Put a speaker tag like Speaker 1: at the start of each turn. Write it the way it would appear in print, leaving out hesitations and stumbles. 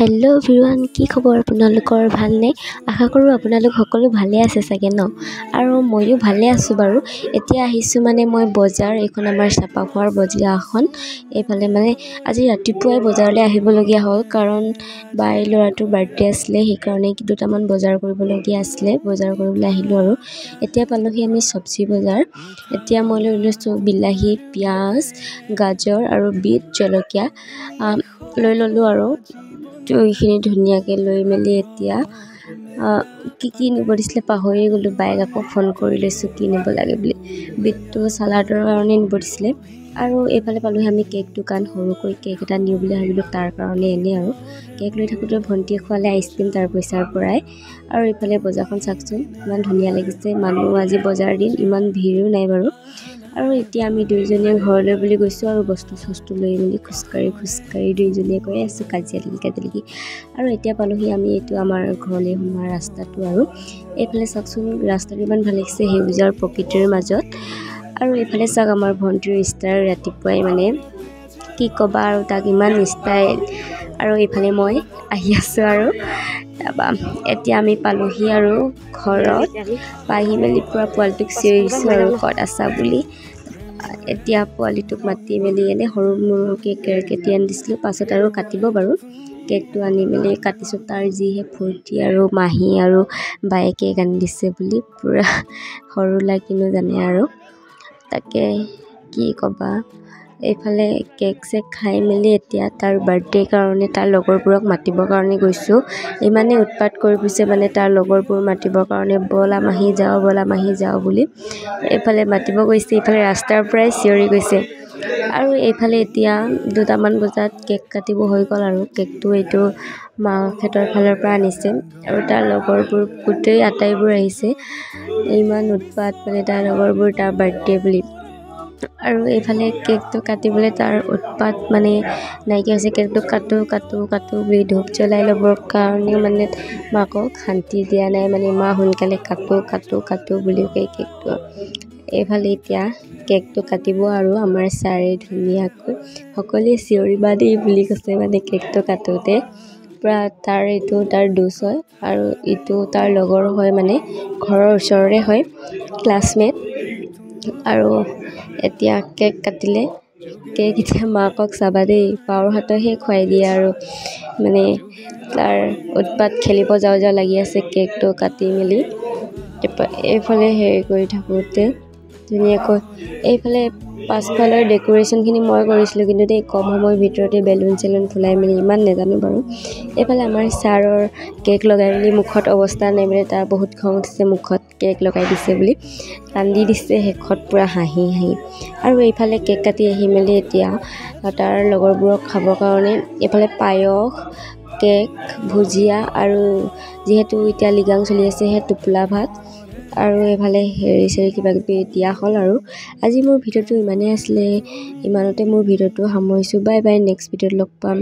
Speaker 1: Hello' everyone, কি খবৰ আপোনালোকৰ? ভালনে? আশা কৰোঁ আপোনালোক সকলো ভালে আছে চাগে ন? আৰু ময়ো ভালে আছোঁ বাৰু। এতিয়া আহিছোঁ মই বজাৰ, এইখন আমাৰ চাপাখোৱাৰ বজাৰখন। এইফালে আজি ৰাতিপুৱাই বজাৰলৈ আহিবলগীয়া হ'ল, কাৰণ বাই ল'ৰাটোৰ বাৰ্থডে আছিলে, সেইকাৰণে দুটামান বজাৰ কৰিবলগীয়া আছিলে। বজাৰ কৰিবলৈ আহিলোঁ আৰু এতিয়া পালোহি আমি চব্জি বজাৰ। এতিয়া মই লৈ লৈছোঁ বিলাহী, পিঁয়াজ, গাজৰ আৰু বিট, জলকীয়া লৈ ল'লোঁ আৰু এইখিনি ধুনীয়াকৈ লৈ মেলি এতিয়া কি নিব দিছিলে পাহৰি গ'লোঁ। বাইক আকৌ ফোন কৰি লৈছোঁ কি নিব লাগে বুলি। বিটটো চালাডৰ কাৰণে নিব দিছিলে। আৰু এইফালে পালোঁহি আমি কেক দোকান, সৰুকৈ কেক এটা নিওঁ বুলি ভাবিলোঁ, তাৰ কাৰণে এনেই আৰু কেক লৈ থাকোঁতে ভণ্টিয়ে খোৱালে আইচক্ৰীম তাৰ পইচাৰ পৰাই। আৰু এইফালে বজাৰখন চাওকচোন, ইমান ধুনীয়া লাগিছে। মানুহ আজি বজাৰ দিন, ইমান ভিৰো নাই বাৰু। আৰু এতিয়া আমি দুইজনীয়ে ঘৰলৈ বুলি গৈছোঁ আৰু বস্তু লৈ মেলি খোজকাঢ়ি দুইজনীয়ে গৈ আছোঁ কাজিয়া লাগি। আৰু এতিয়া পালোঁহি আমি এইটো আমাৰ ঘৰলৈ সোমোৱা ৰাস্তাটো। আৰু এইফালে চাওকচোন, ৰাস্তাটো ইমান ভাল লাগিছে সেউজীয়া আৰু প্ৰকৃতিৰ মাজত। আৰু এইফালে চাওক আমাৰ ভণ্টিৰ ষ্টাইল, ৰাতিপুৱাই কি ক'বা আৰু, তাক ইমান ষ্টাইল। আৰু এইফালে মই আহি আছোঁ আৰু তাৰপৰা এতিয়া আমি পালোঁহি আৰু ঘৰত। পাহি মেলি পূৰা পোৱালিটোক চিঞৰিছোঁ আৰু ক'ত আছা বুলি। এতিয়া পোৱালিটোক মাতি মেলি এনেই সৰু মৰুকৈ কেক আনি দিছিলোঁ, পাছত আৰু কাটিব বাৰু। কেকটো আনি মেলি কাটিছোঁ, তাৰ যিহে ফূৰ্তি আৰু মাহী আৰু বায়ে কেক আনি দিছে বুলি পূৰা সৰু ল'ৰাই কিনো জানে আৰু, তাকে কি ক'বা। এইফালে কেক চেক খাই মেলি এতিয়া তাৰ বাৰ্থডেৰ কাৰণে তাৰ লগৰবোৰক মাতিবৰ কাৰণে গৈছোঁ। ইমানেই উৎপাত কৰি ফুৰিছে তাৰ লগৰবোৰ মাতিবৰ কাৰণে, ব'লা মাহী যাওঁ বুলি। এইফালে মাতিব গৈছে, এইফালে ৰাস্তাৰ পৰাই চিঞৰি গৈছে। আৰু এইফালে এতিয়া 2টামান বজাত কেক কাটিব হৈ গ'ল আৰু কেকটো এইটো মাকহঁতৰ ফালৰ পৰা আনিছে আৰু তাৰ লগৰবোৰ গোটেই আটাইবোৰ আহিছে। ইমান উৎপাত তাৰ লগৰবোৰ, তাৰ বাৰ্থডে বুলি। আৰু এইফালে কেকটো কাটিবলৈ তাৰ উৎপাত নাইকিয়া হৈছে। কেকটো কাটো বুলি ধূপ জ্বলাই ল'বৰ কাৰণেও মাকক শান্তি দিয়া নাই, মা সোনকালে কাটো বুলি কয় কেকটো। এইফালে এতিয়া কেকটো কাটিব আৰু আমাৰ ছাৰে ধুনীয়াকৈ সকলোৱে চিঞৰিবা দেই বুলি কৈছে কেকটো কাটোতে। পূৰা তাৰ দোষ হয় আৰু ইটো তাৰ লগৰ হয়, ঘৰৰ ওচৰৰে হয়, ক্লাছমেট। আৰু এতিয়া কেক কাটিলে। কেক এতিয়া মাকক চাবা দেই, পাৱৰ হাতৰহে খুৱাই দিয়ে আৰু তাৰ উৎপাত, খেলিব যাওঁ লাগি আছে কেকটো কাটি মেলি। এইফালে হেৰি কৰি থাকোঁতে ধুনীয়াকৈ এইফালে পাছফালৰ ডেক'ৰেশ্যনখিনি মই কৰিছিলোঁ, কিন্তু কম সময়ৰ ভিতৰতে বেলুন চেলুন ফুলাই মেলি ইমান নাজানো বাৰু। এইফালে আমাৰ ছাৰৰ কেক লগাই মেলি মুখত অৱস্থা নাই তাৰ বহুত খং উঠিছে, মুখত কেক লগাই দিছে বুলি কান্দি দিছে শেষত পূৰা হাঁহি। আৰু এইফালে কেক কাটি আহি মেলি এতিয়া তাৰ লগৰবোৰক খাবৰ কাৰণে এইফালে পায়স, কেক, ভুজিয়া আৰু যিহেতু এতিয়া লিগাং চলি আছে টোপোলা ভাত আৰু এইফালে হেৰি কিবাকিবি দিয়া হ'ল। আৰু আজি মোৰ ভিডিঅ'টো ইমানেই আছিলে, ইমানতে মোৰ ভিডিঅ'টো সামৰিছোঁ। বাই বাই, নেক্সট ভিডিঅ'ত লগ পাম।